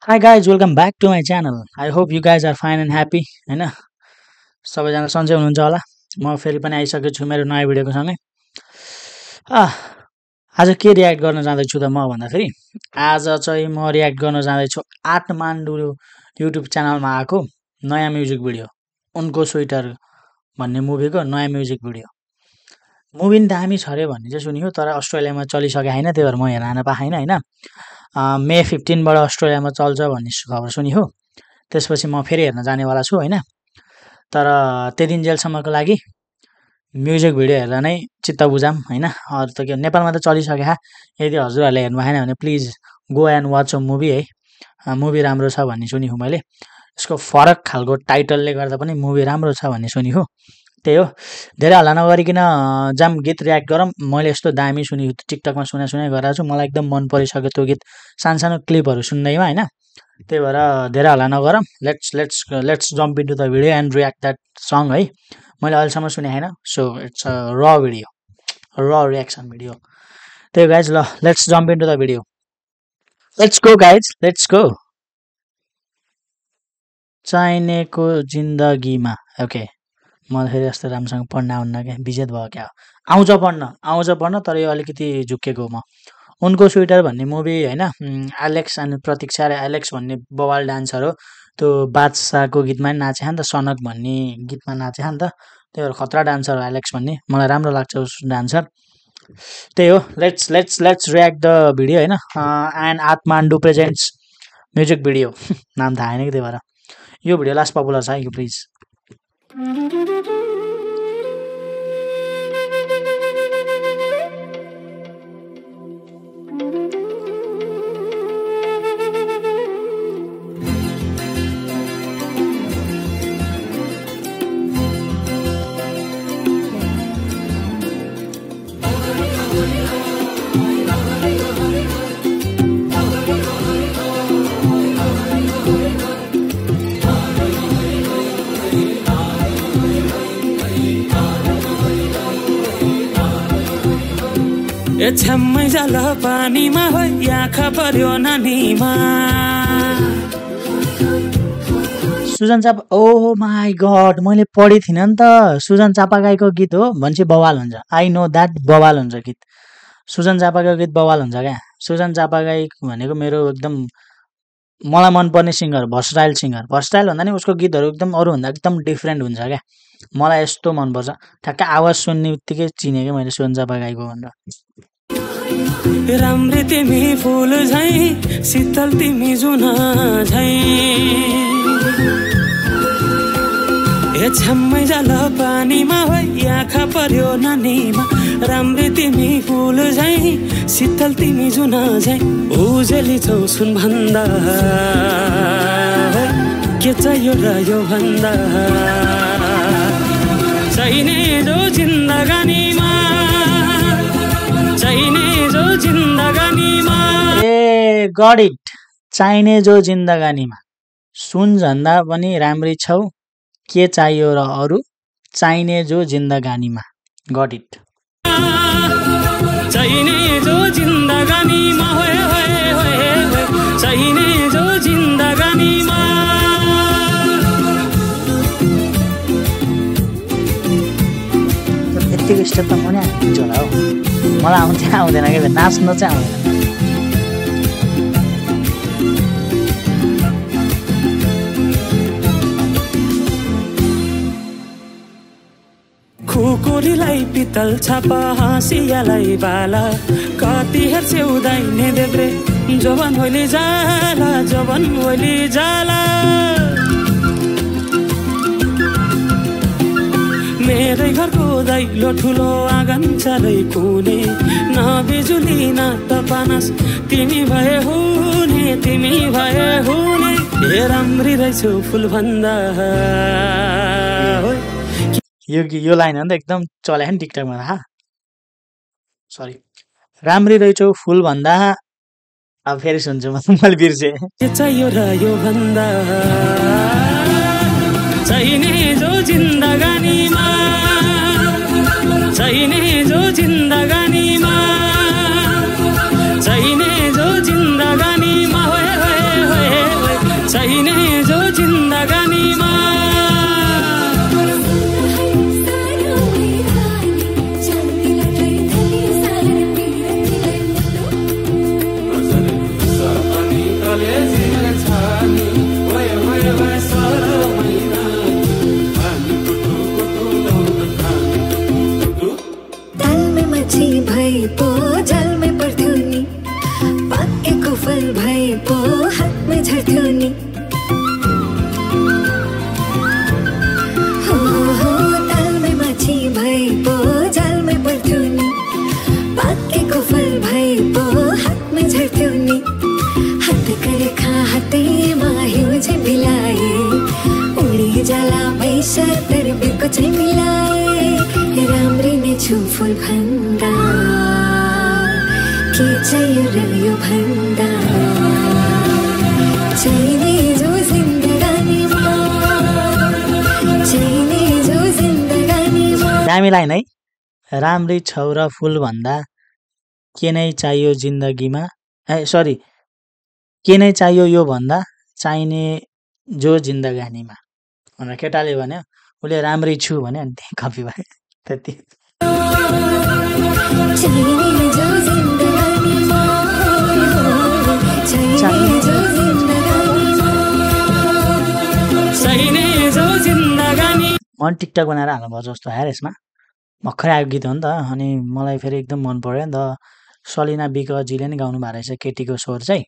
Hi guys, welcome back to my channel. I hope you guys are fine and happy. हैन सबैजना सन्चै हुनुहुन्छ होला। म फेरि पनि आइसकेको छु मेरो नयाँ भिडियोको सँगै। आज के रियाक्ट गर्न जाँदैछु त म भन्दाखेरि आज चाहिँ म रियाक्ट गर्न जाँदैछु आत्माण्डु युट्युब च्यानलमा आएको नयाँ म्युजिक भिडियो उनको स्वेटर भन्ने मुभीको नयाँ म्युजिक भिडियो। मुभी नि दामी छ रे भन्ने चाहिँ सुनियो तर अस्ट्रेलियामा चलिसके हैन त्यही भएर म हेर्न पाएन हैन। मे 15 बाट अस्ट्रेलियामा चल्छ भन्ने खबर सुनियो। त्यसपछि म फेरि हेर्न जानेवाला छु हैन। तर त्यतिन्जेलसम्मको लागि म्युजिक भिडियो हेर्दा नै चित्त बुझाम हैन। अरु त के नेपालमा त चलिसके यदि हजुरहरुले हेर्नु भएन भने please go and watch a movie है। मुभी राम्रो छ भन्ने सुनियो मैले। यसको फरक खालको टाइटलले गर्दा पनि मुभी राम्रो छ भन्ने सुनियो। त्यही हो धेरै हल्ला नगरिकन जाम गीत रियाक्ट गरौँ। मैले यस्तो दामी सुनियो टिकटकमा सुनाइ गरेको छु। मलाई एकदम मन परिसक्यो त्यो गीत सानो क्लिपहरु सुन्दैमा हैन। त्यही भएर धेरै हल्ला नगरौँ। Let's jump into the video and react that सङ है। मैले अहिलेसम्म सुने हैन। सो इट्स अ र भिडियो र रियाक्सन भिडियो। त्यही गाइज ल let's jump into the video. Let's go guys let's go. चाहिनेको जिन्दगीमा ओके म फेरि यस्तो राम्रोसँग पढ्न आउन्न क्या बिजेत भयो क्या। आउँछ पढ्न तर यो अलिकति झुक्केको म। उनको स्वेटर भन्ने मुभी हैन एलेक्स अनि प्रतीक्षा र एलेक्स भन्ने बवाल डान्सर हो। त्यो बादशाहको गीतमा नि नाचे नि त सनक भन्ने गीतमा नाचे नि त। त्यही भएर खतरा डान्सर हो एलेक्स भन्ने। मलाई राम्रो लाग्छ उस डान्सर। त्यही हो लेट्स रियाक्ट द भिडियो हैन। एन्ड आत्माण्डु प्रेजेन्ट्स म्युजिक भिडियो नाम थाहा हैन कि त्यही भएर यो भिडियो लास्ट पपुलर छ है यो प्लिज। छ्याम्मै जाल पानीमा हो आँखा पर्यो नानीमा। सुजन चापा ओ माई गड मैले पढे थिइन नि त। सुजन चापागाईको गीत हो भनेपछि बवाल हुन्छ। आई नो द्याट बवाल हुन्छ गीत। सुजन चापागाईको गीत बवाल हुन्छ क्या। सुजन चापागाई भनेको मेरो एकदम मलाई मनपर्ने सिङ्गर भर्सटाइल सिङ्गर। भर्सटाइल भन्दा नि उसको गीतहरू एकदम अरूभन्दा एकदम डिफ्रेन्ट हुन्छ क्या। मलाई यस्तो मनपर्छ। ठ्याक्कै आवाज सुन्ने बित्तिकै चिने क्या मैले सुजन चापागाईको भनेर। राम्री तिमी फुल झैं शीतल तिमी जुन झैं छ्याम्मै जाल पानीमा हो आँखा पर्यो नानीमा। राम्री तिमी फुल झैं शीतल तिमी जुन झैं उजेली छौ सुन भन्दा के चाहियो र यो भन्दा चाहिने जो जिन्दगानीमा चाहिने जो जिन्दगानीमा। ए गॉट इट चाहिने जो जिन्दगानीमा सुन झन्दा पनि राम्री छौ के चाहियो र अरु चाहिने जो जिन्दगानीमा। Got it. चाहिने जो जिन्दगानीमा होए होए होए चाहिने जो जिन्दगानीमा। यतिको स्टेप त म नि हाल्छु होला हौ। मलाई आउँदैन के नाच्न चाहिँ आउँदैन। खुकुरीलाई पितल छापा हाँसियालाई बाला कति हेर्छे उदाइने देब्रे जवन होली जाला। मेरै घरको दैलो ठुलो आँगन चारै कुने न बिजुली न त पानस तिमी भए हुने ए राम्री रहेछौ फुल भन्दा। यो लाइन हो नि त एकदम चल्या नि टिकटकमा थाहा। सरी राम्री रहेछौ फुल भन्दा। अब फेरि सुन्छु मैले बिर्से। के चाहियो र यो भन्दा चाहिने जो जिन्दगानीमा चाहिने जो जिन्दगानीमा चाहिने जो जिन्दगानीमा होए होए होए चाहिने जो जिन्दगानीमा राम्री नै छु फुल भन्दा के चाहियो र यो भन्दा चाहिने जो जिन्दगानीमा चाहिने जो जिन्दगानीमा दामी लाइन है राम्री छौ र फुल भन्दा के नै चाहियो जिन्दगीमा सरी के नै चाहियो यो भन्दा चाहिने जो जिन्दगानीमा भनेर केटाले भन्यो उसले राम्रै छु भने अनि त्यही कपी भयो त्यति मन टिकटक बनाएर हाल्नु भयो जस्तो आयो यसमा भर्खरै आएको गीत हो नि त अनि मलाई फेरि एकदम मन पर्यो नि त सलिना बिकजीले नि गाउनु भएको रहेछ केटीको स्वर चाहिँ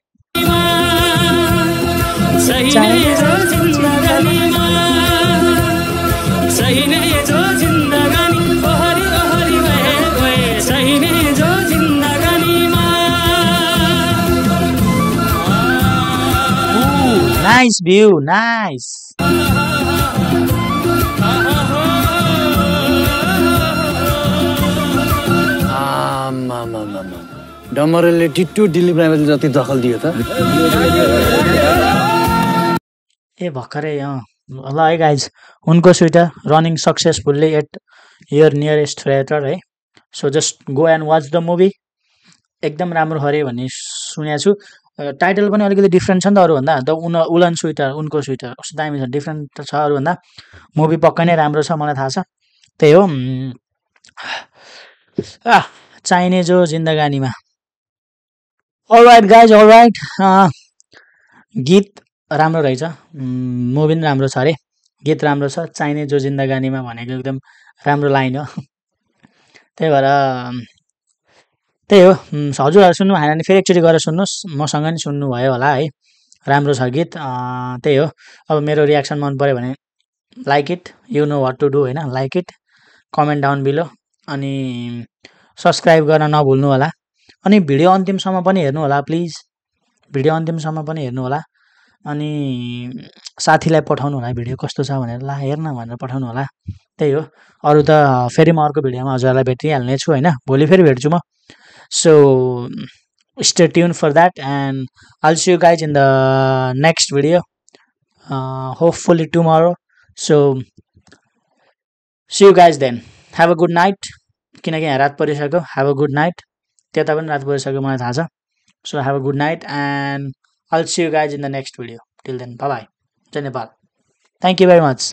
Nice view, nice. डमरेले टिट्टु दिलीप राईले जति दखल दियो त ए भर्खरै ल है गाइज उनको sweater running successfully at your nearest theatre है so just go and watch the movie एकदम राम्रो हरे भन्ने सुनेको छु टाइटल पनि अलिकति डिफ्रेन्ट छ नि त अरूभन्दा द उलन स्वेटर उनको स्वेटर कस्तो दामी छ डिफ्रेन्ट छ अरूभन्दा मुभी पक्कै नै राम्रो छ मलाई थाहा छ त्यही हो चाहिने जो जिन्दगानीमा अलराइट गाइज अलराइट गीत राम्रो रहेछ मुभी पनि राम्रो छ अरे गीत राम्रो छ चाहिने जो जिन्दगानीमा भनेको एकदम राम्रो लाइन हो त्यही भएर त्यही हो हजुरहरू सुन्नु भएन भने फेरि एकचोटि गरेर सुन्नुहोस् मसँग नि सुन्नुभयो होला है राम्रो छ गीत त्यही हो अब मेरो रियाक्सन मन पऱ्यो भने like it you know what to do होइन like it comment down below अनि सब्सक्राइब गर्न नभुल्नु होला अनि भिडियो अन्तिमसम्म पनि हेर्नु होला प्लिज भिडियो अन्तिमसम्म पनि हेर्नु होला अनि साथीलाई पठाउनु होला भिडियो कस्तो छ भनेर ला हेर्न भनेर पठाउनु होला त्यही हो अरू त फेरि म अर्को भिडियोमा हजुरलाई भेटिहाल्ने छु होइन भोलि फेरि भेट्छु म so stay tuned for that and I'll see you guys in the next video hopefully tomorrow so see you guys then have a good night किनकि यहाँ रात परिसक्यो have a good night त्यता पनि रात परिसक्यो मलाई थाहा छ so have a good night and I'll see you guys in the next video till then bye bye Jai Nepal thank you very much